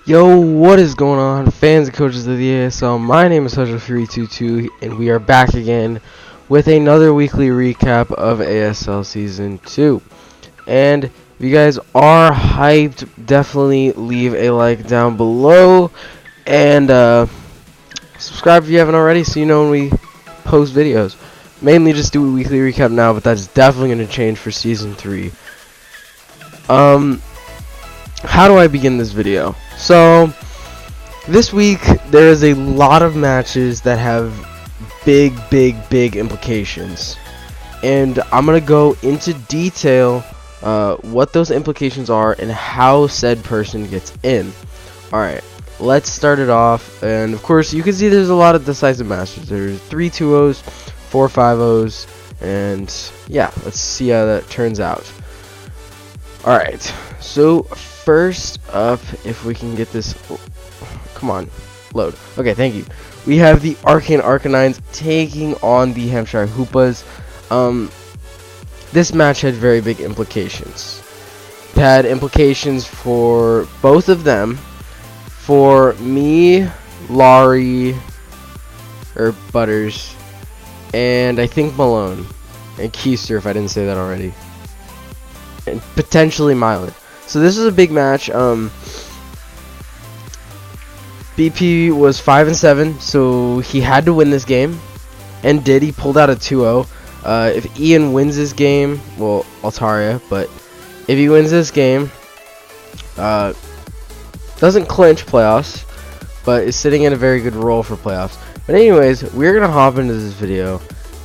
Yo, what is going on, fans and coaches of the ASL? My name is Hudger322, and we are back again with another weekly recap of ASL Season 2. And if you guys are hyped, definitely leave a like down below, and subscribe if you haven't already so you know when we post videos. Mainly just do a weekly recap now, but that's definitely going to change for Season 3. How do I begin this video? So, this week there is a lot of matches that have big implications, and I'm gonna go into detail what those implications are and how said person gets in. Alright, let's start it off, and of course you can see there's a lot of decisive matches. There's 3 2-0s, 4 5-0s, and yeah, let's see how that turns out. Alright, so first up, if we can get this, come on, load. Okay, thank you. We have the Arcane Arcanines taking on the Hampshire Hoopas. This match had very big implications. It had implications for both of them. For me, Laurie, or Butters, and I think Malone, and Keister if I didn't say that already. And potentially Mylan. So this is a big match. BP was 5-7, so he had to win this game, and did. He pulled out a 2-0. If Ian wins this game, well, Altaria, but if he wins this game, doesn't clinch playoffs, but is sitting in a very good role for playoffs. But anyways, we're gonna hop into this video,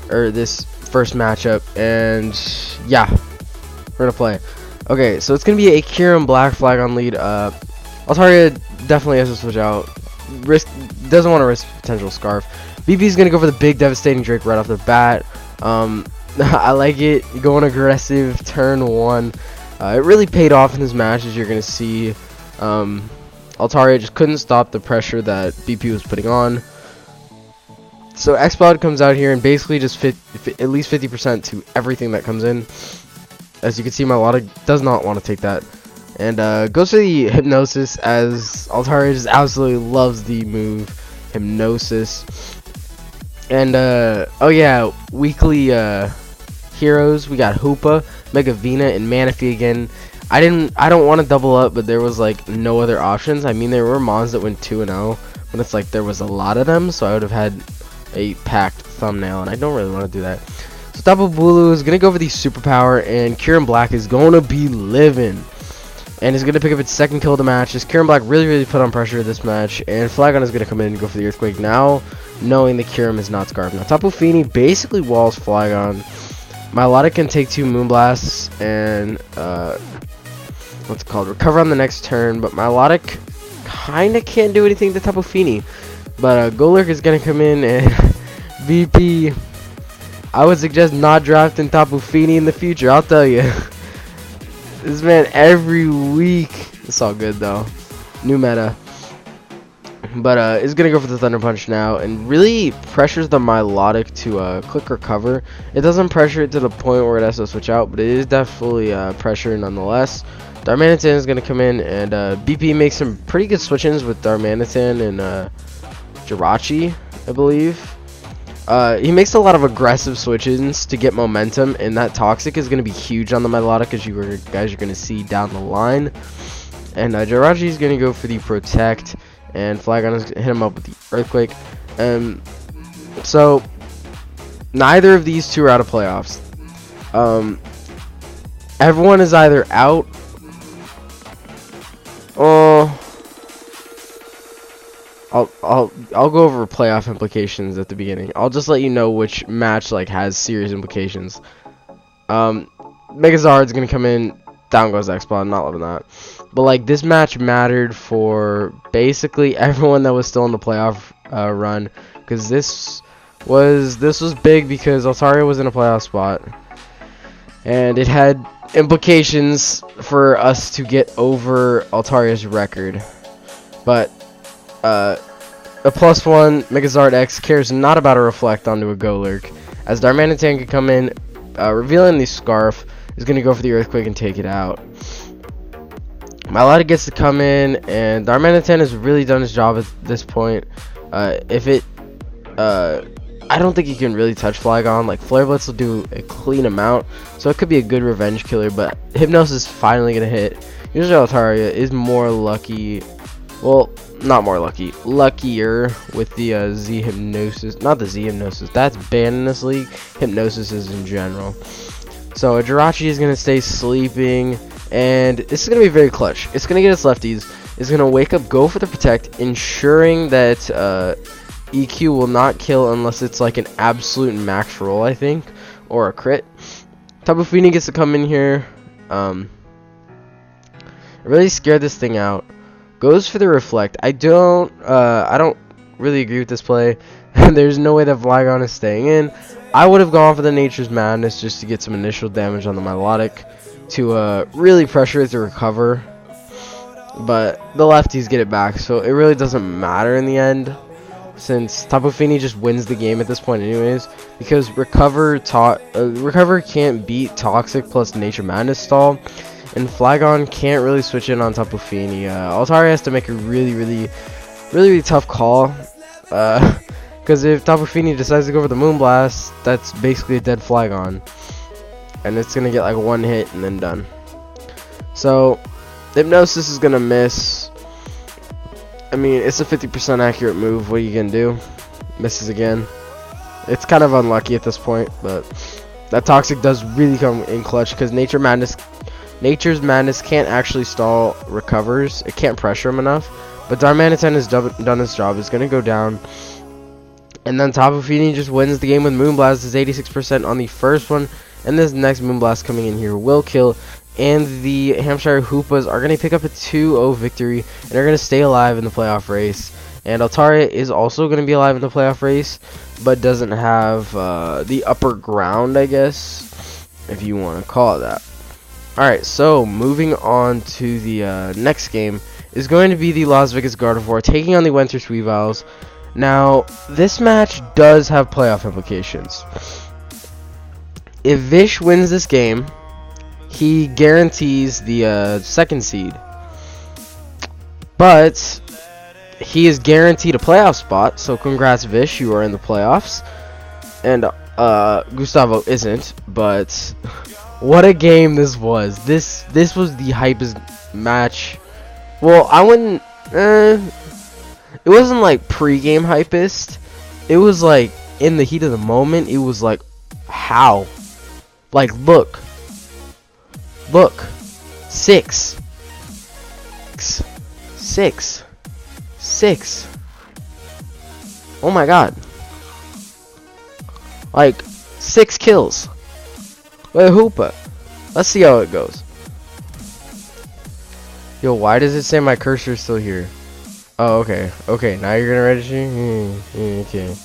or this first matchup, and yeah, we're gonna play. Okay, so it's gonna be a Kieran Black flag on lead. Altaria definitely has to switch out. Doesn't want to risk potential Scarf. BP's gonna go for the big devastating Drake right off the bat. I like it. Going aggressive turn 1. It really paid off in this match, as you're gonna see. Altaria just couldn't stop the pressure that BP was putting on. So Xpod comes out here and basically just at least 50% to everything that comes in. As you can see, my Lotta does not want to take that. And goes for the Hypnosis, as Altaria just absolutely loves the move Hypnosis. And oh yeah, weekly heroes, we got Hoopa, Mega Vina, and Manaphy again. I don't want to double up, but there was like no other options. I mean, there were mons that went 2-0, but it's like there was a lot of them, so I would have had a packed thumbnail, and I don't really want to do that. So Tapu Bulu is gonna go for the superpower, and Kieran Black is gonna be living, and is gonna pick up its second kill of the match. As Kieran Black really put on pressure this match, and Flagon is gonna come in and go for the Earthquake now, knowing that Kieran is not Scarf. Now Tapu Fini basically walls Flagon. Mylotic can take 2 Moonblasts and what's it called, recover on the next turn, but Mylotic kinda can't do anything to Tapu Fini. But Golurk is gonna come in, and VP, I would suggest not drafting Tapu Fini in the future, I'll tell you. This man every week. It's all good though. New meta. But is gonna go for the Thunder Punch now, and really pressures the Milotic to click recover. It doesn't pressure it to the point where it has to switch out, but it is definitely pressure nonetheless. Darmanitan is gonna come in, and BP makes some pretty good switch-ins with Darmanitan and Jirachi, I believe. He makes a lot of aggressive switch-ins to get momentum, and that Toxic is going to be huge on the Milotic, as you guys are going to see down the line. And Jirachi is going to go for the Protect, and Flagon is going to hit him up with the Earthquake. So, neither of these two are out of playoffs. Everyone is either out, I'll go over playoff implications at the beginning. I'll just let you know which match like has serious implications. Megazard's gonna come in, down goes Xpod, not loving that. But like this match mattered for basically everyone that was still in the playoff run, because this was big because Altaria was in a playoff spot, and it had implications for us to get over Altaria's record. But a +1 Megazard X cares not about a Reflect onto a Golurk, as Darmanitan could come in, revealing the Scarf, is going to go for the Earthquake and take it out. Melodic gets to come in, and Darmanitan has really done his job at this point. I don't think he can really touch Flygon. Like, Flare Blitz will do a clean amount, so it could be a good revenge killer, but Hypnosis is finally going to hit. Usually Altaria is more lucky, well, not more lucky, luckier with the Z Hypnosis, not the Z Hypnosis, that's banned in this league, Hypnosis is in general. So Jirachi is going to stay sleeping, and this is going to be very clutch. It's going to get its lefties, it's going to wake up, go for the Protect, ensuring that EQ will not kill unless it's like an absolute max roll, I think, or a crit. Tapu Fini gets to come in here, really scared this thing out. Goes for the Reflect. I don't really agree with this play. There's no way that Flygon is staying in. I would have gone for the Nature's Madness just to get some initial damage on the Melodic to really pressure it to recover. But the lefties get it back, so it really doesn't matter in the end, since Tapu Fini just wins the game at this point anyways, because Recover can't beat Toxic plus Nature Madness stall, and Flygon can't really switch in on Tapu Fini. Altaria has to make a really tough call, because if Tapu Fini decides to go for the Moonblast, that's basically a dead Flygon, and it's gonna get like one hit and then done. So Hypnosis is gonna miss. I mean, it's a 50% accurate move. What are you gonna do? Misses again. It's kind of unlucky at this point, but that Toxic does really come in clutch, because Nature's Madness can't actually stall Recovers. It can't pressure him enough. But Darmanitan has done his job. It's gonna go down, and then Tapu Fini just wins the game with Moonblast. Is 86% on the first one, and this next Moonblast coming in here will kill. And the Hampshire Hoopas are going to pick up a 2-0 victory, and they're going to stay alive in the playoff race. And Altaria is also going to be alive in the playoff race, but doesn't have the upper ground, I guess, if you want to call it that. Alright, so moving on to the next game is going to be the Las Vegas Gardevoir taking on the Winter Weavils. Now, this match does have playoff implications. If Vish wins this game, he guarantees the second seed, but he is guaranteed a playoff spot, so congrats Vish, you are in the playoffs. And Gustavo isn't, but what a game this was. This was the hypest match. Well, I wouldn't it wasn't like pre-game hypest, it was like in the heat of the moment. It was like, how, like, look, 6. Oh my god. Like, 6 kills. Wait, Hoopa. Let's see how it goes. Yo, why does it say my cursor is still here? Oh, okay. Okay, now you're gonna register? Okay.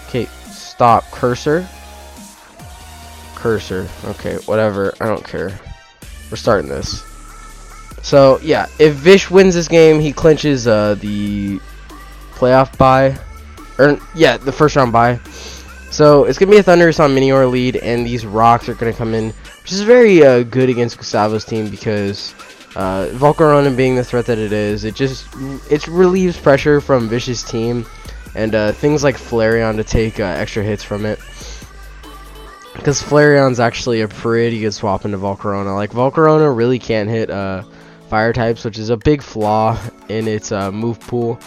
Okay, stop. Cursor? Cursor. Okay, whatever. I don't care. We're starting this. So, yeah, if Vish wins this game, he clinches the playoff bye. Or, yeah, the first round bye. So, it's going to be a Thundurus on Minior lead, and these rocks are going to come in, which is very good against Gustavo's team, because Volcarona being the threat that it is, it relieves pressure from Vish's team, and things like Flareon to take extra hits from it. Because Flareon's actually a pretty good swap into Volcarona. Like, Volcarona really can't hit fire types, which is a big flaw in its move pool.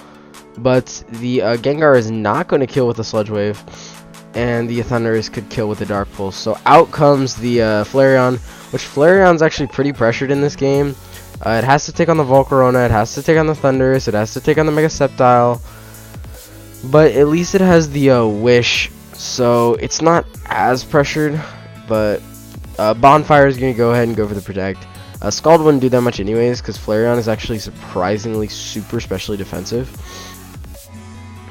But the Gengar is not going to kill with the Sludge Wave, and the Thundurus could kill with the Dark Pulse. So out comes the Flareon, which Flareon's actually pretty pressured in this game. It has to take on the Volcarona, it has to take on the Thundurus, it has to take on the Mega Sceptile. But at least it has the Wish, so it's not as pressured. But Bonfire is going to go ahead and go for the Protect. Scald wouldn't do that much anyways, because Flareon is actually surprisingly super specially defensive.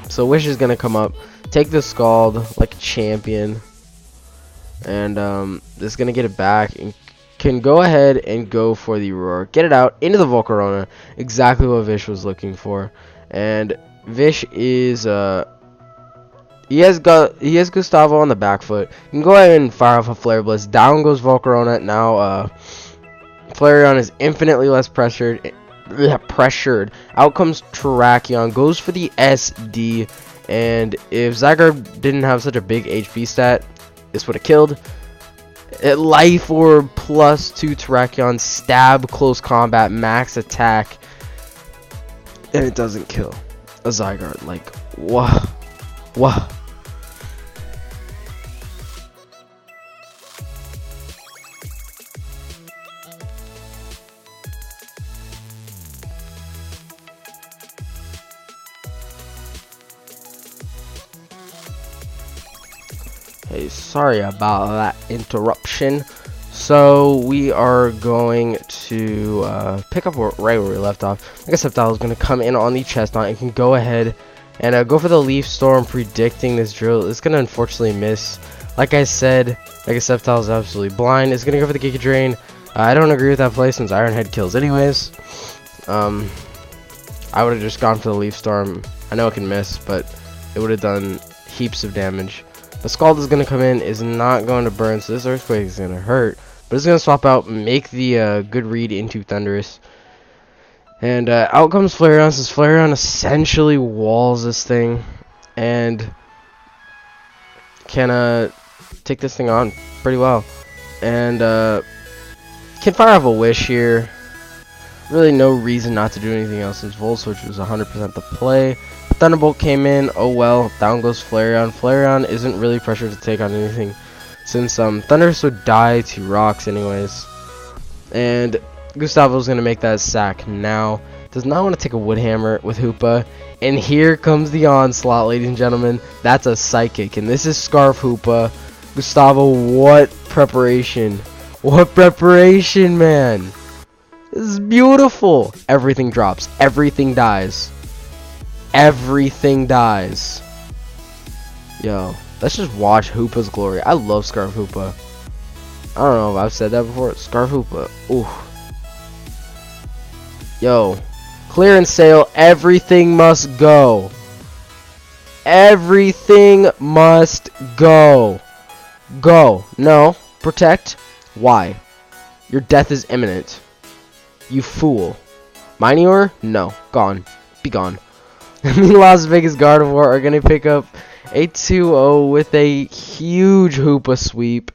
So Wish is going to come up, take the Scald like a champion, and this is going to get it back, and can go ahead and go for the Roar. Get it out into the Volcarona, exactly what Vish was looking for. And Vish is he has Gustavo on the back foot. You can go ahead and fire off a Flare Blitz. Down goes Volcarona. Now Flareon is infinitely less pressured. Out comes Terrakion, goes for the SD, and if Zygarde didn't have such a big HP stat, this would have killed. Life Orb plus 2 Terrakion, stab, close combat, max attack, and it doesn't kill a Zygarde. Like, wow. Wow. Hey, sorry about that interruption. So we are going to pick up right where we left off. Mega Sceptile is going to come in on the Chestnut and can go ahead and go for the Leaf Storm, predicting this drill. It's going to unfortunately miss. Like I said, Mega Sceptile is absolutely blind. It's going to go for the Giga Drain. I don't agree with that play since Iron Head kills anyways. I would have just gone for the Leaf Storm. I know it can miss, but it would have done heaps of damage. The Scald is going to come in, is not going to burn, so this Earthquake is going to hurt. But it's going to swap out, make the good read into Thundurus. And out comes Flareon, since Flareon essentially walls this thing. And can take this thing on pretty well. And can fire off a Wish here. Really no reason not to do anything else since Volt Switch was 100% the play. Thunderbolt came in, oh well, down goes Flareon. Flareon isn't really pressured to take on anything since Thundurus would die to rocks anyways. And Gustavo's going to make that sack now. Does not want to take a Wood Hammer with Hoopa. And here comes the onslaught, ladies and gentlemen. That's a Psychic, and this is Scarf Hoopa. Gustavo, what preparation. What preparation, man. This is beautiful. Everything drops. Everything dies. Everything dies. Yo, let's just watch Hoopa's glory. I love Scarf Hoopa. I don't know if I've said that before. Scarf Hoopa. Ooh. Yo, clear and sail. Everything must go. Everything must go. Go. No. Protect. Why? Your death is imminent. You fool. Minior? No. Gone. Be gone. The Las Vegas Gardevoir are going to pick up a 2-0 with a huge Hoopa sweep.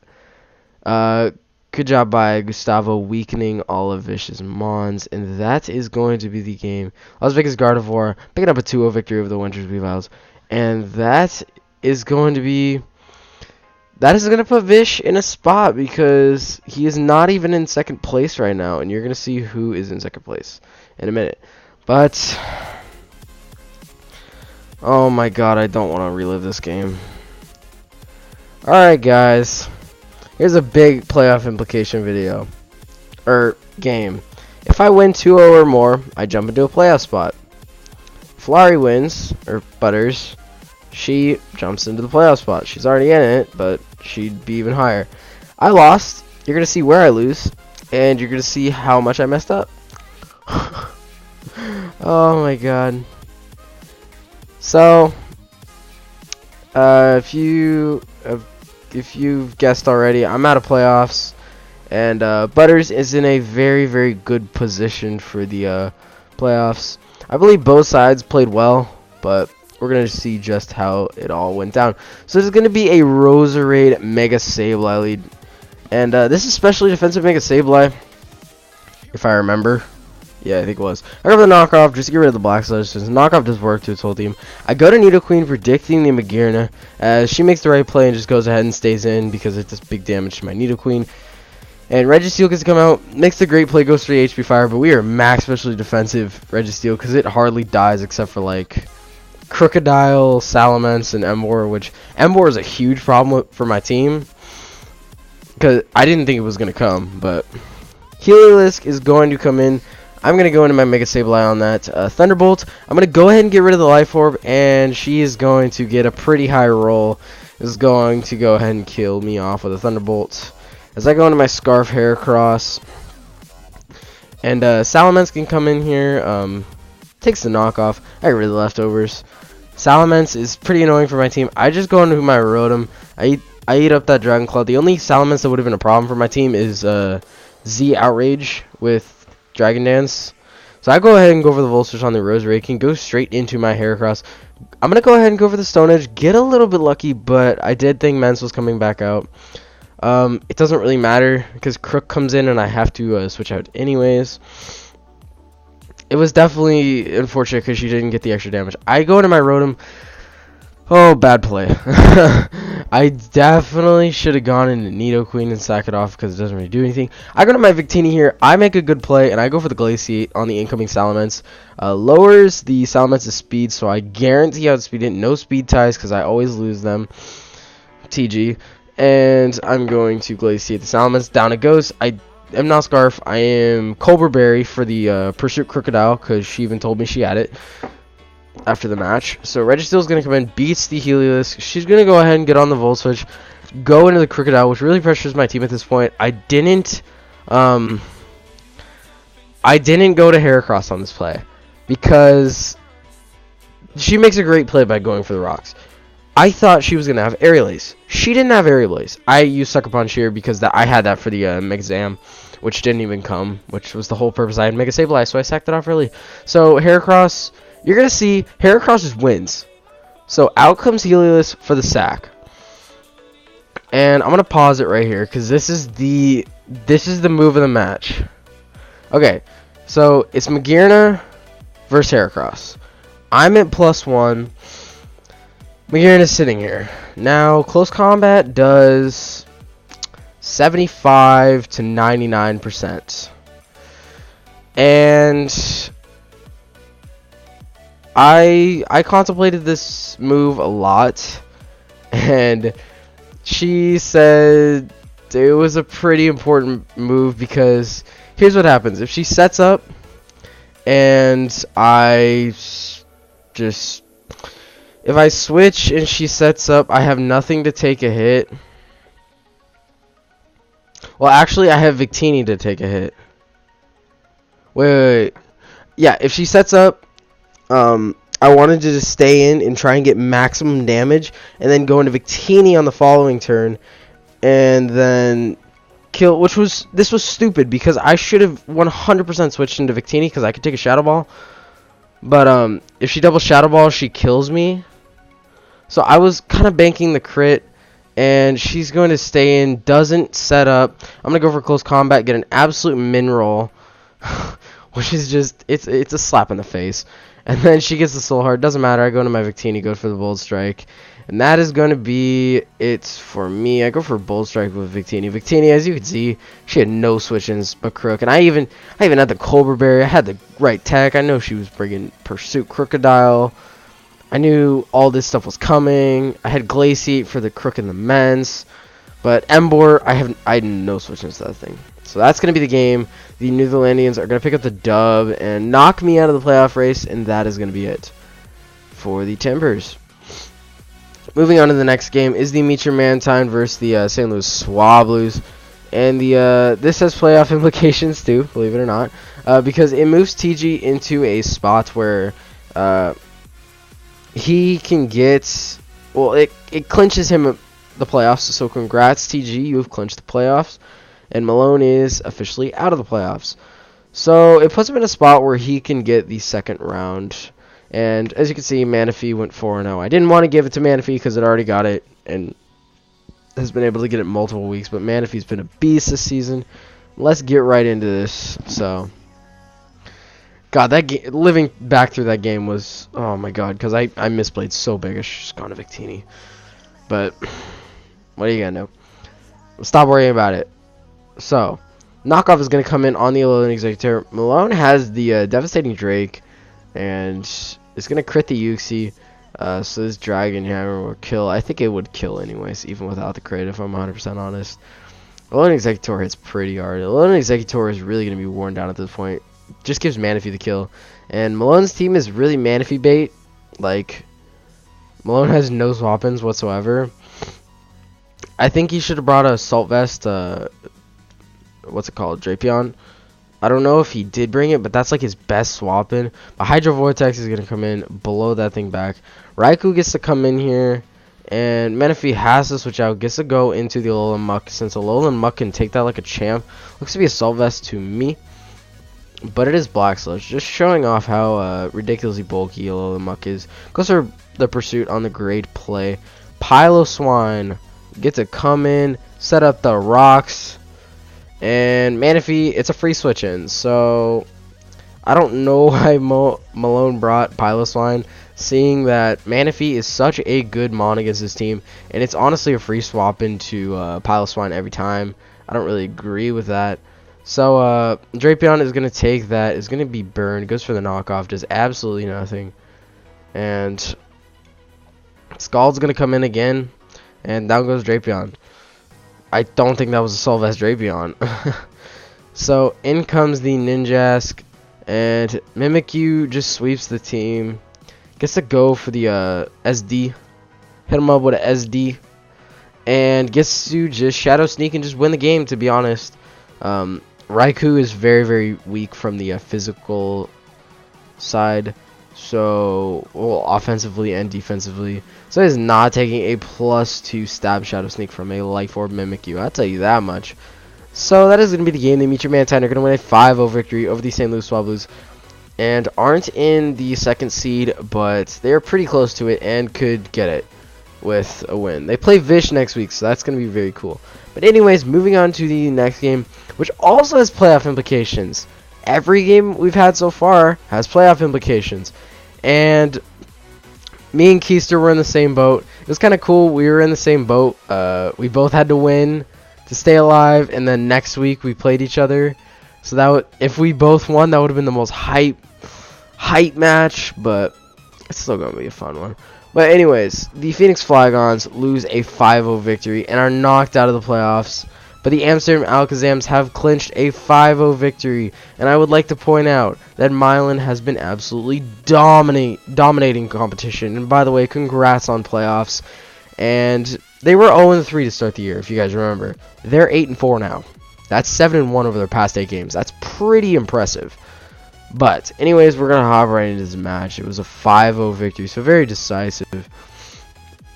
Good job by Gustavo, weakening all of Vicious Mons, and that is going to be the game. Las Vegas Gardevoir picking up a 2-0 victory over the Winter's Weaviles, and that is going to be... That is going to put Vish in a spot because he is not even in second place right now, and you're going to see who is in second place in a minute. But... oh my god, I don't want to relive this game. Alright guys, here's a big playoff implication video. Game. If I win 2-0 or more, I jump into a playoff spot. If Laurie wins, or Butters, she jumps into the playoff spot. She's already in it, but she'd be even higher. I lost. You're going to see where I lose, and you're going to see how much I messed up. Oh my god. So, if you've guessed already, I'm out of playoffs, and Butters is in a very, very good position for the playoffs. I believe both sides played well, but we're going to see just how it all went down. So there's going to be a Roserade Mega Sableye lead, and this is specially defensive Mega Sableye, if I remember. Yeah, I think it was. I go for the knockoff just to get rid of the Black Sludge, since knockoff does work to its whole team. I go to Nidoqueen, predicting the Magearna, as she makes the right play and just goes ahead and stays in because it does big damage to my Nidoqueen. And Registeel gets to come out, makes the great play, goes for the HP Fire, but we are max specially defensive Registeel because it hardly dies except for like Crocodile, Salamence, and Emboar, which Emboar is a huge problem for my team because I didn't think it was going to come, but Heliolisk is going to come in. I'm going to go into my Mega Sableye on that Thunderbolt. I'm going to go ahead and get rid of the Life Orb, and she is going to get a pretty high roll. Is going to go ahead and kill me off with a Thunderbolt. As I go into my Scarf Heracross, and Salamence can come in here, takes the knockoff. I get rid of the leftovers. Salamence is pretty annoying for my team. I just go into my Rotom. I eat up that Dragon Claw. The only Salamence that would have been a problem for my team is Z Outrage with Dragon Dance. So I go ahead and go for the Volt Switch on the Rose Raking, go straight into my Heracross. I'm going to go ahead and go for the Stone Edge, get a little bit lucky, but I did think Mence was coming back out. It doesn't really matter because Crook comes in and I have to switch out anyways. It was definitely unfortunate because she didn't get the extra damage. I go into my Rotom. Oh, bad play. I definitely should have gone into Nidoqueen and sack it off because it doesn't really do anything. I go to my Victini here. I make a good play, and I go for the Glaciate on the incoming Salamence. Lowers the Salamence's speed, so I guarantee outspeed it. No speed ties because I always lose them. TG. And I'm going to Glaciate the Salamence. Down it goes. I am not Scarf. I am Cobra Berry for the Pursuit Crocodile because she even told me she had it after the match. So Registeel's going to come in, beats the Helios. She's going to go ahead and get on the Volt Switch, go into the Crocodile, which really pressures my team at this point. I didn't go to Heracross on this play because she makes a great play by going for the rocks. I thought she was going to have Aerial Ace. She didn't have Aerial Ace. I used Sucker Punch here because I had that for the Mega Zam, which didn't even come, which was the whole purpose. I had Mega Sableye, so I sacked it off early. So Heracross, you're going to see Heracross just wins. So out comes Helios for the sack. And I'm going to pause it right here because this is the move of the match. Okay, so it's Magearna versus Heracross. I'm at +1. Magearna is sitting here. Now, close combat does 75 to 99%. And I contemplated this move a lot, and she said it was a pretty important move because here's what happens. If she sets up and if I switch and she sets up, I have nothing to take a hit. Well, actually, I have Victini to take a hit. Wait. Yeah, if she sets up, I wanted to just stay in and try and get maximum damage, and then go into Victini on the following turn, and then kill. This was stupid because I should have 100% switched into Victini because I could take a Shadow Ball. But if she double Shadow Ball, she kills me. So I was kind of banking the crit, and she's going to stay in, doesn't set up. I'm going to go for close combat, get an absolute min roll, which is just, it's a slap in the face. And then she gets the Soul Heart. Doesn't matter. I go into my Victini, go for the Bold Strike. And that is going to be it for me. I go for Bold Strike with Victini. Victini, as you can see, she had no switch-ins but Crook. And I even had the Cobra Berry. I had the right tech. I know she was bringing Pursuit Crocodile. I knew all this stuff was coming. I had Glaciate for the Crook and the Mence. But Emboar, I had no switch-ins to that thing. So that's going to be the game. The New Zealandians are going to pick up the dub and knock me out of the playoff race. And that is going to be it for the Timbers. Moving on to the next game is the Meet Your Mantine versus the St. Louis Swablues. And this has playoff implications too, believe it or not. Because it moves TG into a spot where he can get... Well, it clinches him the playoffs. So congrats, TG. You have clinched the playoffs. And Malone is officially out of the playoffs. So it puts him in a spot where he can get the second round. And as you can see, Manaphy went 4-0. I didn't want to give it to Manaphy because it already got it and has been able to get it multiple weeks. But Manaphy's been a beast this season. Let's get right into this. So, God, that living back through that game was, oh my God, because I misplayed so big. I should just gone to Victini. But what are you gonna do? Stop worrying about it. So, Knockoff is gonna come in on the Alolan Executor. Malone has the Devastating Drake, and it's going to crit the Uxie, so this Dragon Hammer will kill. I think it would kill anyways, even without the crit, if I'm 100% honest. Alolan Executor hits pretty hard. Alolan Executor is really going to be worn down at this point. Just gives Manaphy the kill. And Malone's team is really Manaphy bait. Like, Malone has no swap-ins whatsoever. I think he should have brought a Assault Vest, what's it called, Drapion. I don't know if he did bring it, but that's like his best swap in. But Hydro Vortex is going to come in, blow that thing back. Raikou gets to come in here And Menifee has to switch out, gets to go into the Alolan Muck, since Alolan Muck can take that like a champ. Looks to be Assault Vest to me, but it is Black Sludge, just showing off how ridiculously bulky Alolan Muck is. Goes for the Pursuit on the great play. Piloswine gets to come in, set up the rocks, and Manaphy, it's a free switch in, so I don't know why Malone brought Piloswine, seeing that Manaphy is such a good mon against this team, and it's honestly a free swap into Piloswine every time. I don't really agree with that. So Drapion is going to take that, is going to be burned, goes for the knockoff, does absolutely nothing. And Scald's going to come in again, and down goes Drapion. I don't think that was a Assault Vest Drapion. So in comes the Ninjask, and Mimikyu just sweeps the team. Gets to go for the SD. Hit him up with an SD. And gets to just Shadow Sneak and just win the game, to be honest. Raikou is very, very weak from the physical side. So, well, offensively and defensively. So he's not taking a +2 stab Shadow Sneak from a Life Orb Mimikyu. I'll tell you that much. So that is going to be the game. They meet your Mantine. They're going to win a 5-0 victory over the St. Louis Swablues. And aren't in the 2nd seed, but they're pretty close to it and could get it with a win. They play Vish next week, so that's going to be very cool. But anyways, moving on to the next game, which also has playoff implications. Every game we've had so far has playoff implications. And me and Keister were in the same boat. It was kind of cool. We were in the same boat. We both had to win to stay alive, and then next week we played each other. So that if we both won, that would have been the most hype match, but it's still going to be a fun one. But anyways, the Phoenix Flygons lose a 5-0 victory and are knocked out of the playoffs. But the Amsterdam Alakazams have clinched a 5-0 victory. And I would like to point out that Milan has been absolutely dominating competition. And by the way, congrats on playoffs. And they were 0-3 to start the year, if you guys remember. They're 8-4 now. That's 7-1 over their past 8 games. That's pretty impressive. But anyways, we're going to hop right into this match. It was a 5-0 victory, so very decisive.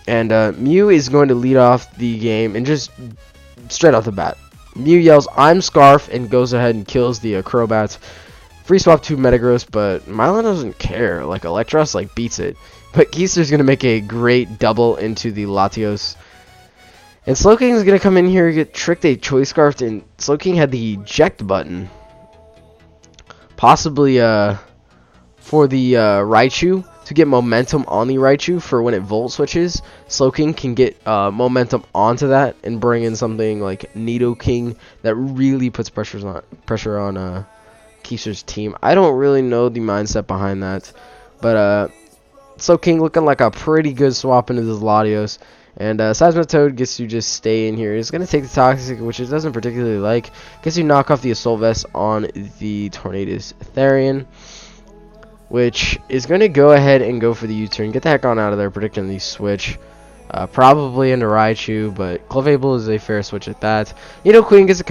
And Mew is going to lead off the game, and just straight off the bat, Mew yells, "I'm Scarf," and goes ahead and kills the Crobats. Free swap to Metagross, but Milan doesn't care. Like, Electros, like, beats it. But Keister's going to make a great double into the Latios. And Slowking is going to come in here and get tricked a Choice Scarf, and Slowking had the eject button. Possibly for the Raichu to get momentum on the Raichu for when it Volt switches. Slowking can get momentum onto that and bring in something like Nidoking that really puts pressure on Keister's team. I don't really know the mindset behind that, but Slowking looking like a pretty good swap into this Latios. And Seismitoad gets to just stay in here. He's going to take the Toxic, which it doesn't particularly like. Gets to knock off the Assault Vest on the Tornadus Therian, which is going to go ahead and go for the U-turn. Get the heck on out of there, predicting the switch. Probably into Raichu, but Clefable is a fair switch at that. Nidoking gets to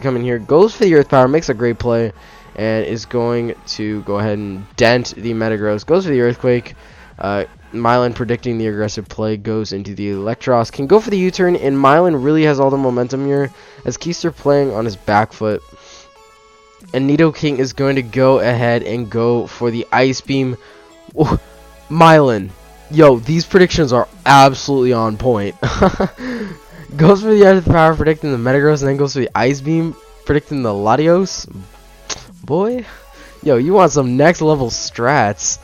come in here. Goes for the Earth Power, makes a great play, and is going to go ahead and dent the Metagross. Goes for the Earthquake. Milan predicting the aggressive play, goes into the Electros, can go for the U-turn, and Milan really has all the momentum here as Keister playing on his back foot. And Nidoking is going to go ahead and go for the Ice Beam. Oh, Milan, yo, these predictions are absolutely on point. Goes for the Earth Power, predicting the Metagross, and then goes for the Ice Beam, predicting the Latios. Boy, yo, you want some next level strats.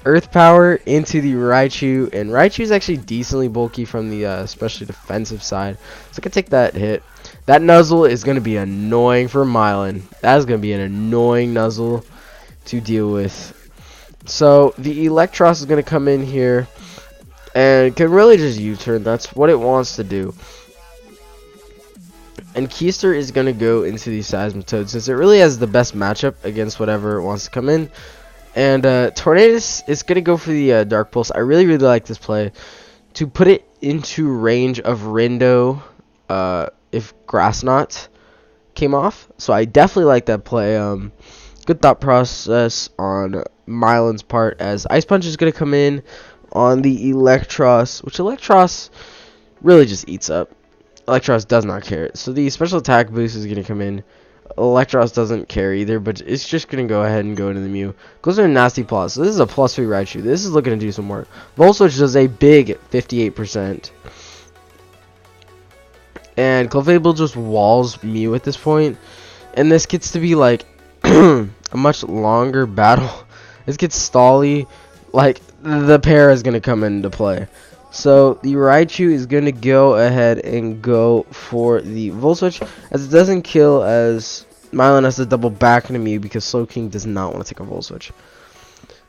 Earth Power into the Raichu, and Raichu is actually decently bulky from the especially defensive side, so I can take that hit. That Nuzzle is going to be annoying for Milan. That is going to be an annoying Nuzzle to deal with. So the Electros is going to come in here and can really just U-turn. That's what it wants to do. And Keister is going to go into the Seismitoad since it really has the best matchup against whatever it wants to come in. And Tornadus is going to go for the Dark Pulse. I really, really like this play. To put it into range of Rindo if Grass Knot came off. So I definitely like that play. Good thought process on Milan's part as Ice Punch is going to come in on the Electros, which Electros really just eats up. Electros does not care. So the special attack boost is going to come in. Electros doesn't care either, but it's just going to go ahead and go into the Mew. Goes to a nasty plus. So this is a plus 3 Raichu. This is looking to do some work. Volt Switch does a big 58%. And Clefable just walls Mew at this point. And this gets to be like a much longer battle. This gets stally. Like, the pair is going to come into play. So the Raichu is going to go ahead and go for the Volt Switch, as it doesn't kill, as Mylon has to double back into Mew because Slowking does not want to take a Volt Switch.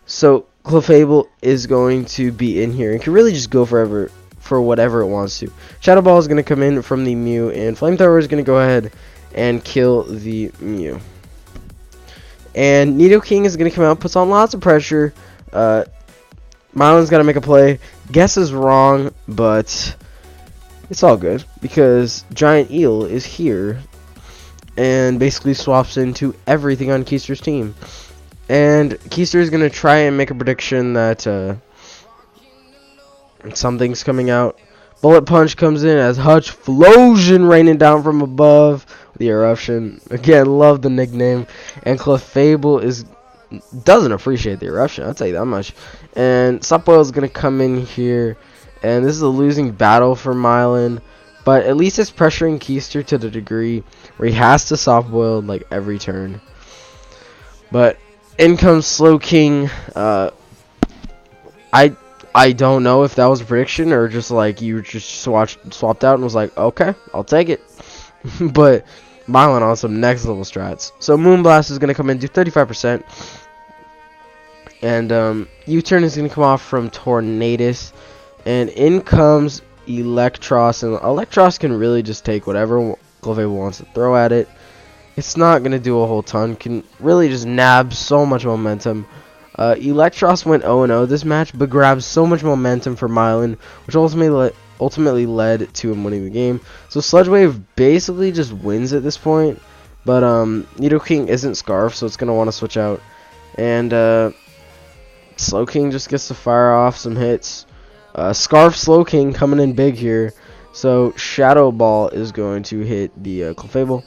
So Clefable is going to be in here and can really just go for whatever it wants to. Shadow Ball is going to come in from the Mew, and Flamethrower is going to go ahead and kill the Mew. And Nidoking is going to come out, puts on lots of pressure. Mylon's got to make a play. Guess is wrong, but it's all good because Giant Eel is here and basically swaps into everything on Keister's team. And Keister is going to try and make a prediction that something's coming out. Bullet Punch comes in as Hutch Flosion raining down from above. The Eruption. Again, love the nickname. And Clefable doesn't appreciate the Eruption, I'll tell you that much. And Supboil is going to come in here, and this is a losing battle for Mylon, but at least it's pressuring Keister to the degree where he has to soft boil like every turn. But in comes Slowking. I don't know if that was a prediction or just like you just swapped out and was like, okay, I'll take it. But Mylon on some next level strats. So Moonblast is going to come in, do 35%. And U-turn is going to come off from Tornadus. And in comes Electros. And Electros can really just take whatever Clefable wants to throw at it. It's not going to do a whole ton. Can really just nab so much momentum. Electros went 0-0 this match, but grabbed so much momentum for Mylon, which ultimately led to him winning the game. So Sludge Wave basically just wins at this point. But Nidoking isn't Scarf, so it's going to want to switch out. And Slowking just gets to fire off some hits. Scarf Slowking coming in big here. So Shadow Ball is going to hit the Clefable.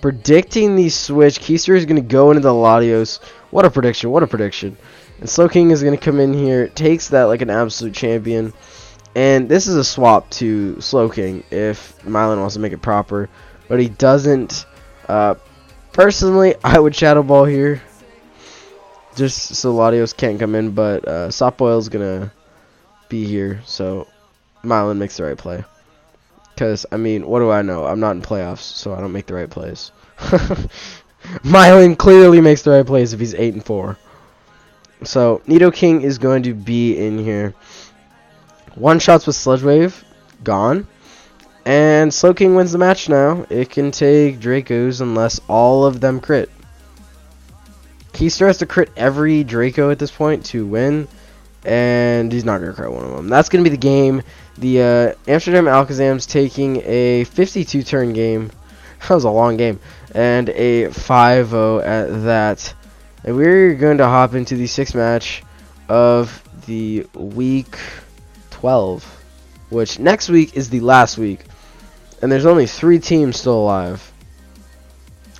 Predicting the switch, Keister is going to go into the Latios. What a prediction, what a prediction. And Slowking is going to come in here, takes that like an absolute champion. And this is a swap to Slowking if Mylon wants to make it proper. But he doesn't. Personally, I would Shadow Ball here, just so Latios can't come in. But Softboil is going to be here, so Mylon makes the right play. Because, I mean, what do I know? I'm not in playoffs, so I don't make the right plays. Mylon clearly makes the right plays if he's 8-4. So, Nidoking is going to be in here. One shots with Sludge Wave, gone. And Slowking wins the match now. It can take Dracos unless all of them crit. Keister has to crit every Draco at this point to win. And he's not going to crit one of them. That's going to be the game. The Amsterdam Alakazam's taking a 52-turn game. That was a long game. And a 5-0 at that. And we're going to hop into the 6th match of the week 12. Which next week is the last week. And there's only 3 teams still alive.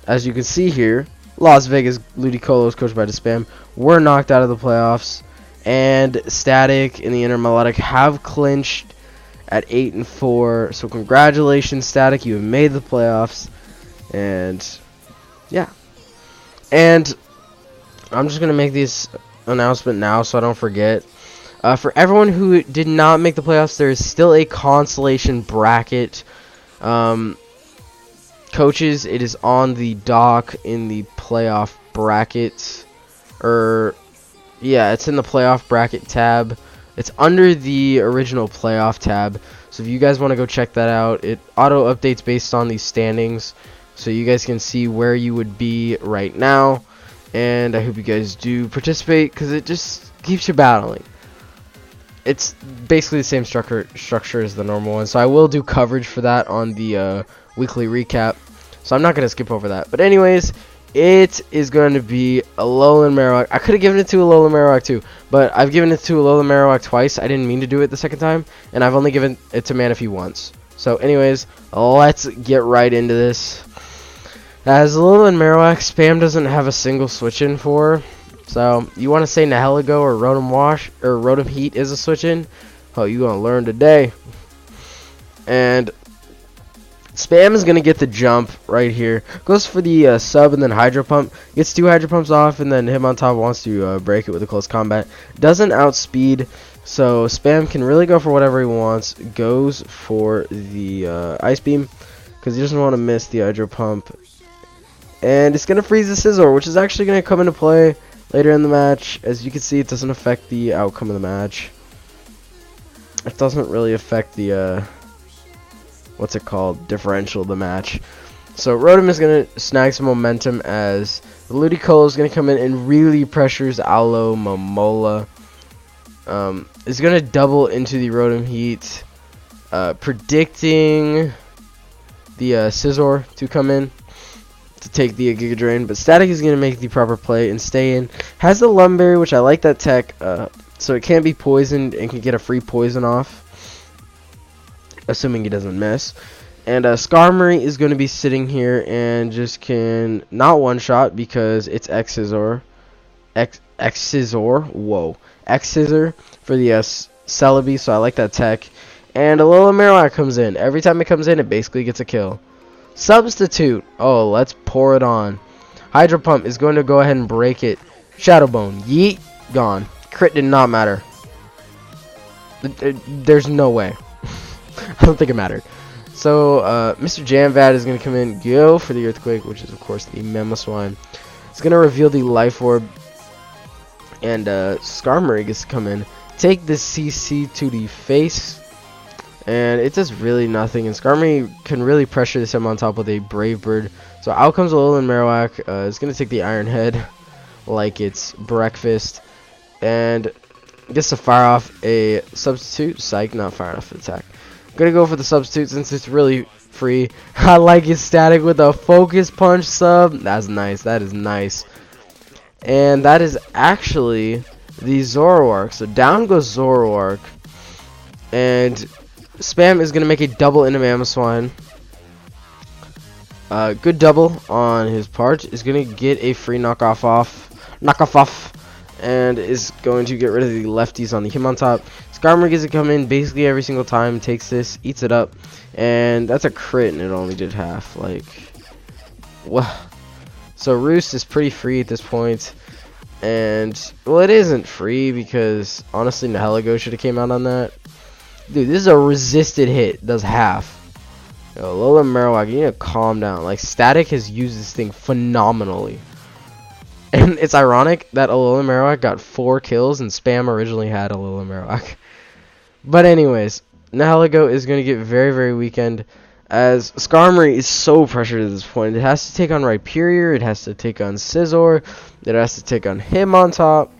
As you can see here, Las Vegas Ludicolo, coached by Despam, were knocked out of the playoffs. And Static and the Intermelodic have clinched at 8-4. So congratulations, Static, you have made the playoffs. And yeah. And I'm just gonna make this announcement now so I don't forget. For everyone who did not make the playoffs, there is still a consolation bracket. Coaches, it is on the dock in the playoff bracket. Yeah, it's in the playoff bracket tab. It's under the original playoff tab. So if you guys want to go check that out, it auto updates based on these standings. So you guys can see where you would be right now. And I hope you guys do participate because it just keeps you battling. It's basically the same structure as the normal one. So I will do coverage for that on the weekly recap. So I'm not going to skip over that. But anyways, it is going to be a Alolan Marowak. I could have given it to a Alolan Marowak too, but I've given it to a Alolan Marowak twice. I didn't mean to do it the second time, and I've only given it to Manaphy once. So anyways, let's get right into this. As Alolan Marowak, Spam doesn't have a single switch in for. So you want to say Nihilego or Rotom Wash or Rotom Heat is a switch in? Oh, you gonna learn today. And Spam is gonna get the jump right here. Goes for the sub and then Hydro Pump. Gets 2 Hydro Pumps off, and then Hitmontop wants to break it with a close combat. Doesn't outspeed, so Spam can really go for whatever he wants. Goes for the Ice Beam because he doesn't want to miss the Hydro Pump. And it's gonna freeze the Scizor, which is actually gonna come into play later in the match. As you can see, it doesn't affect the outcome of the match. It doesn't really affect the what's it called, differential of the match. So Rotom is gonna snag some momentum as Ludicolo is gonna come in and really pressures Alola Momola. Is gonna double into the Rotom Heat, predicting the Scizor to come in to take the Giga Drain, but Static is gonna make the proper play and stay in. Has the Lumberry, which I like that tech, so it can't be poisoned and can get a free poison off, assuming he doesn't miss. And Skarmory is going to be sitting here and just can not one-shot because it's X-Scissor. X-Scissor, whoa. X-Scissor for the Celebi, so I like that tech. And a little Marowak comes in. Every time it comes in, it basically gets a kill. Substitute. Oh, let's pour it on. Hydro Pump is going to go ahead and break it. Shadow Bone. Yeet. Gone. Crit did not matter. There's no way. I don't think it mattered. So, Mr. Jamvad is going to come in, go for the Earthquake, which is, of course, the Mamoswine. It's going to reveal the Life Orb. And Skarmory gets to come in, take the CC to the face. And it does really nothing. And Skarmory can really pressure this Hitmontop with a Brave Bird. So out comes Alolan Marowak. It's going to take the Iron Head like it's breakfast. And gets to fire off a Substitute. Psych, not fire off attack. Gonna go for the Substitute since it's really free. I like his Static with a Focus Punch sub. That's nice. That is nice. And that is actually the Zoroark. So down goes Zoroark. And Spam is gonna make a double into Mamoswine. Good double on his part. Is gonna get a free knockoff off. And is going to get rid of the lefties on the Hitmontop. Skarmory gets to come in basically every single time, takes this, eats it up, and that's a crit, and it only did half. Like, well, so Roost is pretty free at this point, and well, it isn't free because honestly, Nihilego should have came out on that. Dude, this is a resisted hit, does half. Yo, Lola Marowak, you need to calm down. Like, Static has used this thing phenomenally. And it's ironic that Alolan Marowak got 4 kills and Spam originally had Alolan Marowak. But anyways, Nihilego is going to get very, very weakened as Skarmory is so pressured at this point. It has to take on Rhyperior, it has to take on Scizor, it has to take on Hitmontop,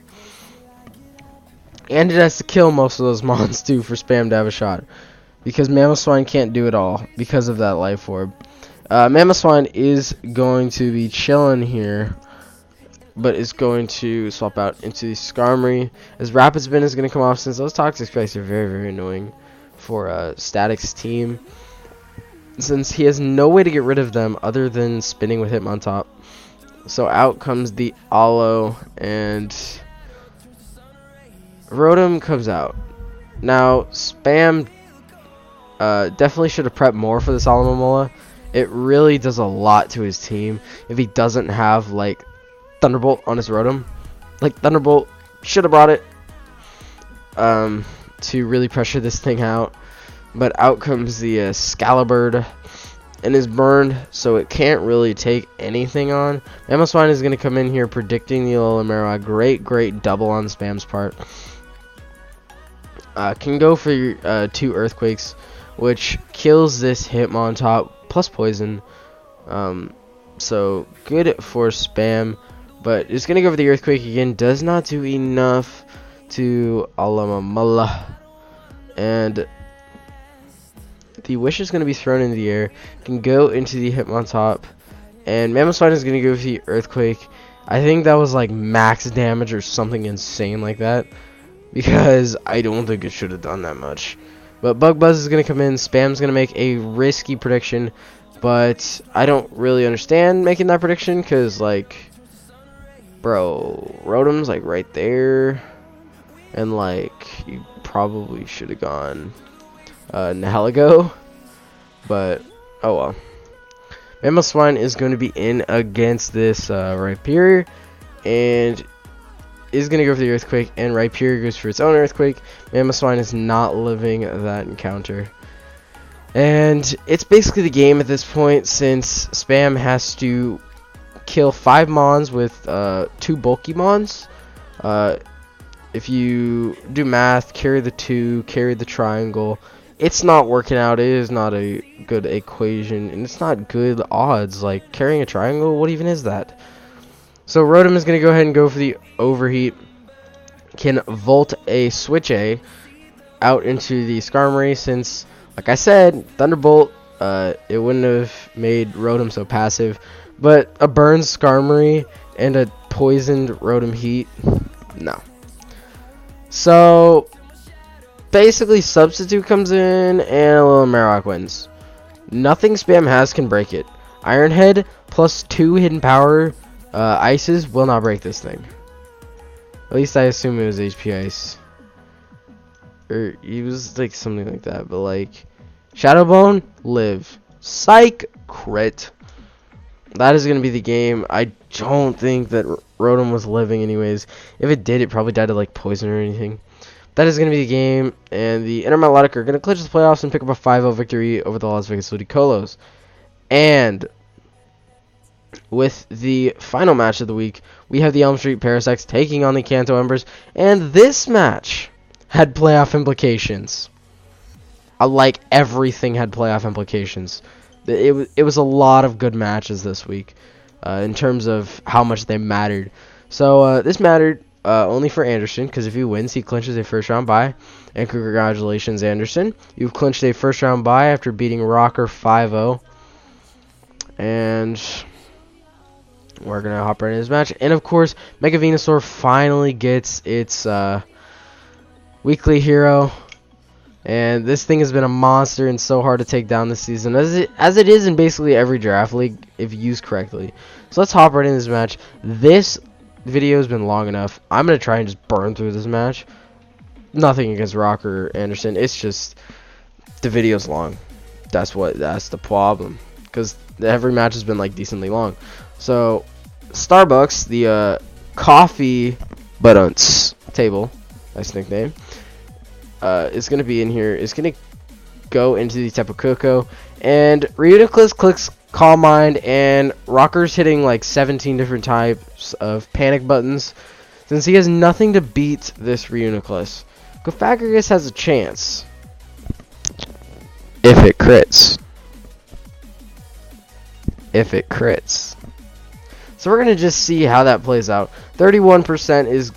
and it has to kill most of those mons too for Spam to have a shot. Because Mamoswine can't do it all because of that Life Orb. Mamoswine is going to be chilling here, but is going to swap out into the Skarmory, as Rapid Spin is going to come off since those Toxic Spikes are very, very annoying for Static's team, since he has no way to get rid of them other than spinning with Hitmontop. So out comes the Aloe, and Rotom comes out. Now, Spam definitely should have prepped more for this Alomomola. It really does a lot to his team if he doesn't have, like, Thunderbolt on his Rotom. Like, Thunderbolt should have brought it to really pressure this thing out. But out comes the Scalibird and is burned, so it can't really take anything on. Mamoswine is going to come in here predicting the Alolan Marowak. Great double on Spam's part. Can go for 2 Earthquakes, which kills this Hitmontop plus poison. So good for Spam. But it's going to go for the Earthquake again. Does not do enough to Alomomola. And the Wish is going to be thrown in the air. Can go into the Hitmontop. And Mammoth Swine is going to go for the Earthquake. I think that was like max damage or something insane like that, because I don't think it should have done that much. But Bug Buzz is going to come in. Spam's going to make a risky prediction, but I don't really understand making that prediction because, like, bro, Rotom's like right there, and like you probably should have gone Nihilego, but oh well. Mammoth Swine is going to be in against this Rhyperior, and is going to go for the Earthquake, and Rhyperior goes for its own Earthquake. Mammoth Swine is not living that encounter. And it's basically the game at this point, since Spam has to kill 5 Mons with 2 bulky Mons. If you do math, carry the 2, carry the triangle, it's not working out. It is not a good equation, and it's not good odds. Like, carrying a triangle, what even is that? So Rotom is going to go ahead and go for the Overheat. Can Volt a Switch A out into the Skarmory, since, like I said, Thunderbolt, it wouldn't have made Rotom so passive. But a burned Skarmory and a poisoned Rotom Heat, no. So basically, Substitute comes in, and a little Marowak wins. Nothing Spam has can break it. Iron Head plus 2 hidden power ices will not break this thing. At least I assume it was HP Ice. Or it was like something like that. But like, Shadow Bone, live. Psych, crit. That is going to be the game. I don't think that Rotom was living anyways. If it did, it probably died of like poison or anything. That is going to be the game, and the Intermagnetic are going to clinch the playoffs and pick up a 5-0 victory over the Las Vegas Ludicolo. And with the final match of the week, we have the Elm Street Parasects taking on the Kanto Embers, and this match had playoff implications. Like, everything had playoff implications. It was a lot of good matches this week in terms of how much they mattered. So this mattered only for Anderson, because if he wins, he clinches a first-round bye. And congratulations, Anderson. You've clinched a first-round bye after beating Rocker 5-0. And we're going to hop right into this match. And, of course, Mega Venusaur finally gets its weekly hero. And this thing has been a monster and so hard to take down this season, as it is in basically every draft league if used correctly. So let's hop right into this match. This video has been long enough. I'm going to try and just burn through this match. Nothing against Rocker Anderson. It's just the video's long. That's the problem. Because every match has been like decently long. So Starbucks, the coffee buttons table, nice nickname, is going to be in here. It's going to go into the Tapu Koko, and Reuniclus clicks Calm Mind, and Rocker's hitting like 17 different types of panic buttons, since he has nothing to beat this Reuniclus. Gofagrigus has a chance if it crits. So we're going to just see how that plays out. 31% is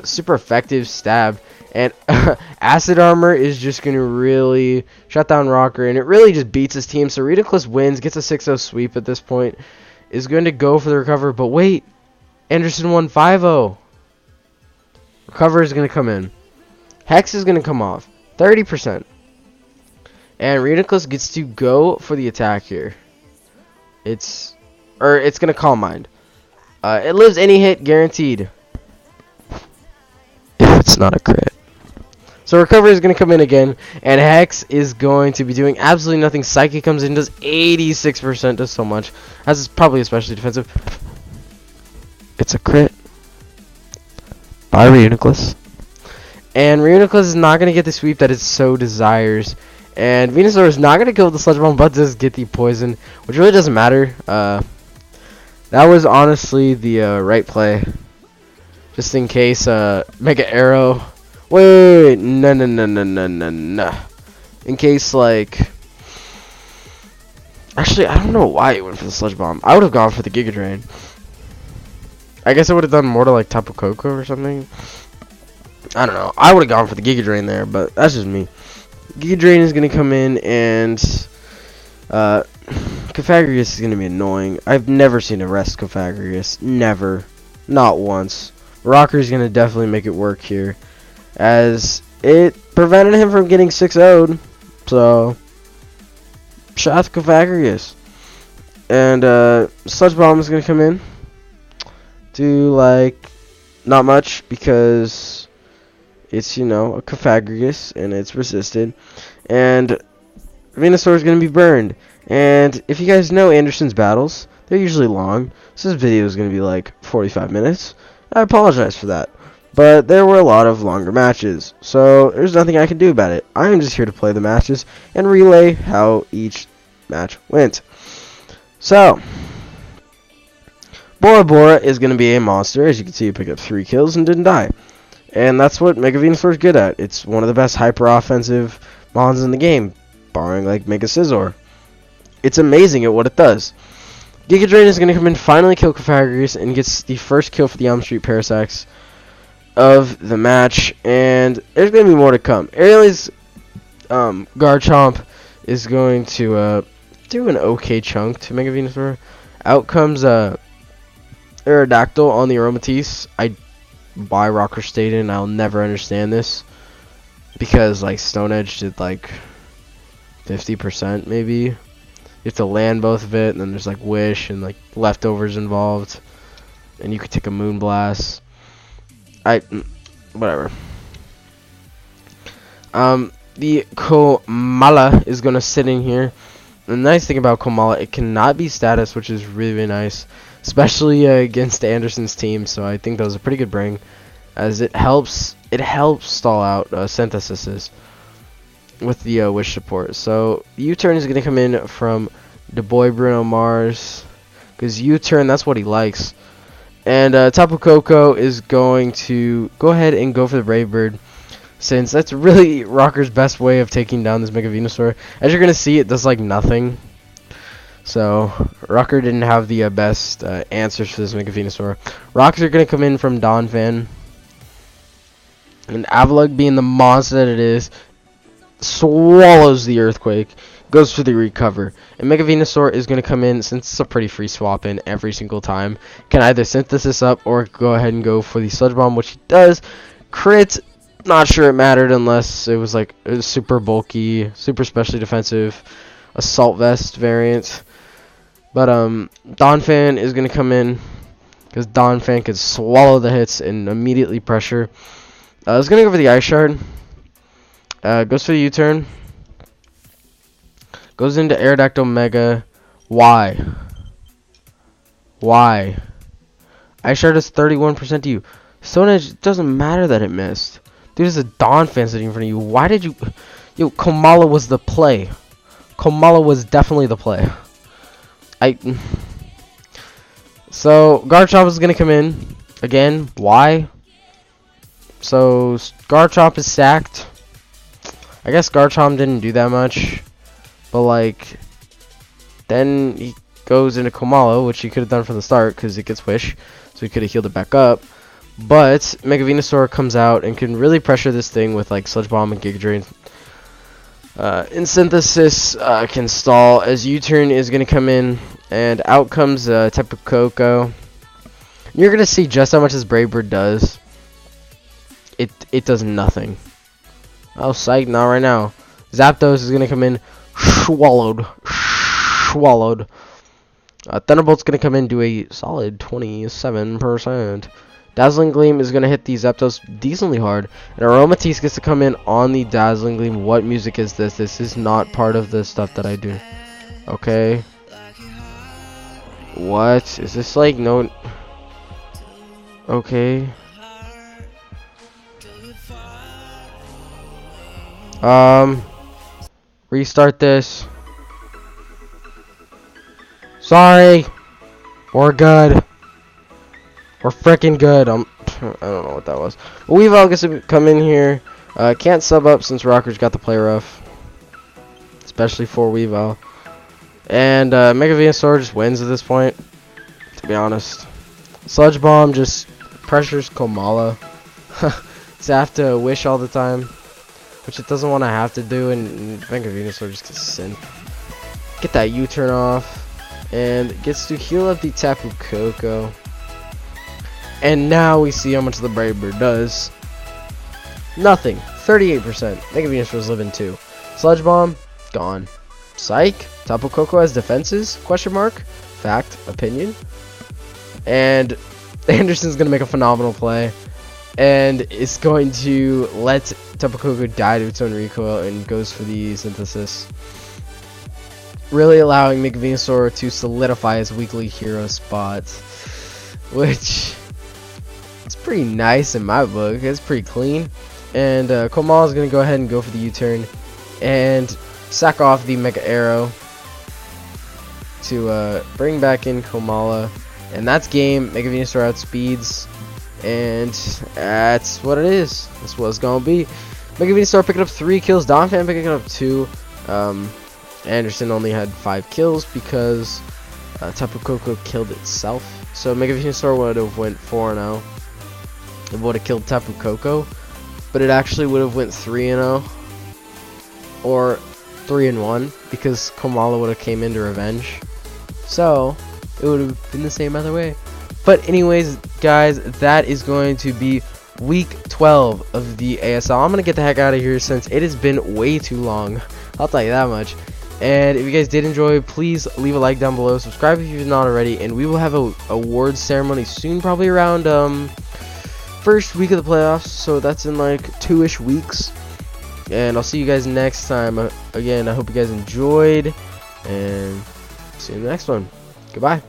super effective stab, and Acid Armor is just going to really shut down Rocker, and it really just beats his team. So Reuniclus wins, gets a 6-0 sweep at this point, is going to go for the recover, but wait, Anderson won 5-0. Recover is going to come in. Hex is going to come off, 30%. And Reuniclus gets to go for the attack here. It's going to Calm Mind. It lives any hit, guaranteed. If it's not a crit. So Recovery is going to come in again, and Hex is going to be doing absolutely nothing. Psychic comes in, does 86%, does so much. As is probably especially defensive. It's a crit. Bye, Reuniclus. And Reuniclus is not going to get the sweep that it so desires. And Venusaur is not going to kill the Sludge Bomb, but does get the poison, which really doesn't matter. That was honestly the right play. Just in case Mega Arrow. Wait, no. In case, like, actually, I don't know why it went for the Sludge Bomb. I would have gone for the Giga Drain. I guess I would have done more to like Tapu Koko or something. I don't know. I would have gone for the Giga Drain there, but that's just me. Giga Drain is gonna come in and Cofagrius is going to be annoying. I've never seen a rest Cofagrius. Never. Not once. Rocker's going to definitely make it work here, as it prevented him from getting 6-0'd. So, shot Cofagrius. And Sludge Bomb is going to come in. Do, like, not much, because it's, you know, a Cofagrius, and it's resisted. And Venusaur is going to be burned. And if you guys know Anderson's battles, they're usually long. So this video is going to be like 45 minutes. I apologize for that. But there were a lot of longer matches. So there's nothing I can do about it. I am just here to play the matches and relay how each match went. So, Bora Bora is going to be a monster. As you can see, it picked up 3 kills and didn't die. And that's what Mega Venusaur is good at. It's one of the best hyper-offensive mons in the game, barring like Mega Scizor. It's amazing at what it does. Giga Drain is going to come in, finally kill Cofagrius, and gets the first kill for the Elm Street Parasax of the match. And there's going to be more to come. Aerial's Garchomp is going to do an okay chunk to Mega Venusaur. Out comes Aerodactyl on the Aromatisse. I buy Rocker Stated, and I'll never understand this, because like Stone Edge did like 50% maybe. You have to land both of it, and then there's like Wish and like leftovers involved, and you could take a Moonblast. Whatever. The Komala is gonna sit in here. The nice thing about Komala, it cannot be status, which is really, really nice, especially against Anderson's team. So I think that was a pretty good bring, as it helps stall out Synthesis with the Wish support. So U-turn is going to come in from the boy Bruno Mars, because U-turn, that's what he likes. And Tapu Koko is going to go ahead and go for the Brave Bird, since that's really Rocker's best way of taking down this Mega Venusaur. As you're going to see, it does like nothing. So Rocker didn't have the best answers for this Mega Venusaur. Rocks are going to come in from Donphan. And Avalugg, being the monster that it is, swallows the Earthquake, goes for the Recover. And Mega Venusaur is going to come in, since it's a pretty free swap in every single time, can either Synthesis up or go ahead and go for the Sludge Bomb, which he does. Crit, not sure it mattered unless it was like a super bulky, super specially defensive Assault Vest variant. But Donphan is going to come in, because Donphan could swallow the hits and immediately pressure. I was going to go for the Ice Shard. Goes for the U-turn. Goes into Aerodactyl Mega. Why? Why? Ice Shard is 31% to you. Stone Edge, it doesn't matter that it missed. Dude, there's a Donphan sitting in front of you. Why did you... Yo, Komala was the play. Komala was definitely the play. So, Garchomp is going to come in. Again, why? So, Garchomp is sacked. I guess Garchomp didn't do that much. But, like, then he goes into Komala, which he could have done from the start, because it gets Wish. So he could have healed it back up. But Mega Venusaur comes out and can really pressure this thing with, like, Sludge Bomb and Giga Drain. In Synthesis can stall, as U-turn is going to come in. And out comes Tapu Koko. You're going to see just how much this Brave Bird does. It does nothing. Oh, psych, not right now. Zapdos is going to come in. Swallowed. Thunderbolt's going to come in, do a solid 27%. Dazzling Gleam is going to hit the Zapdos decently hard. And Aromatisse gets to come in on the Dazzling Gleam. What music is this? This is not part of the stuff that I do. Okay. What? Is this like no... Okay. Restart this. Sorry. We're good. We're freaking good. I don't know what that was. But Weavile gets to come in here. Can't sub up since Rocker's got the play rough. Especially for Weavile. And Mega Venusaur just wins at this point, to be honest. Sludge Bomb just pressures Komala. It's have to Wish all the time, which it doesn't want to have to do, and Mega Venusaur just gets sent. Get that U-turn off. and gets to heal up the Tapu Koko. And now we see how much the Brave Bird does. Nothing. 38%. Mega Venusaur's living too. Sludge Bomb, gone. Psych. Tapu Koko has defenses? Question mark. Fact. Opinion. And Anderson's gonna make a phenomenal play, and is going to let Tapu Koko die to its own recoil and goes for the Synthesis, really allowing Mega Venusaur to solidify his weekly hero spot, which is pretty nice in my book. It's pretty clean. And Komala is going to go ahead and go for the U-turn and sack off the Mega Arrow to bring back in Komala. And that's game. Mega Venusaur outspeeds. And that's what it is. That's what it's going to be. Mega Venusaur picking up 3 kills. Donphan picking up 2. Anderson only had 5 kills because Tapu Koko killed itself. So Mega Venusaur would have went 4-0. It would have killed Tapu Koko. But it actually would have went 3-0 or 3-1 because Komala would have came in to revenge. So it would have been the same either way. But anyways, guys, that is going to be week 12 of the ASL. I'm gonna get the heck out of here since it has been way too long. I'll tell you that much. And if you guys did enjoy, please leave a like down below, subscribe if you've not already, and we will have a awards ceremony soon, probably around first week of the playoffs, so that's in like 2-ish weeks. And I'll see you guys next time. Again, I hope you guys enjoyed, and see you in the next one. Goodbye.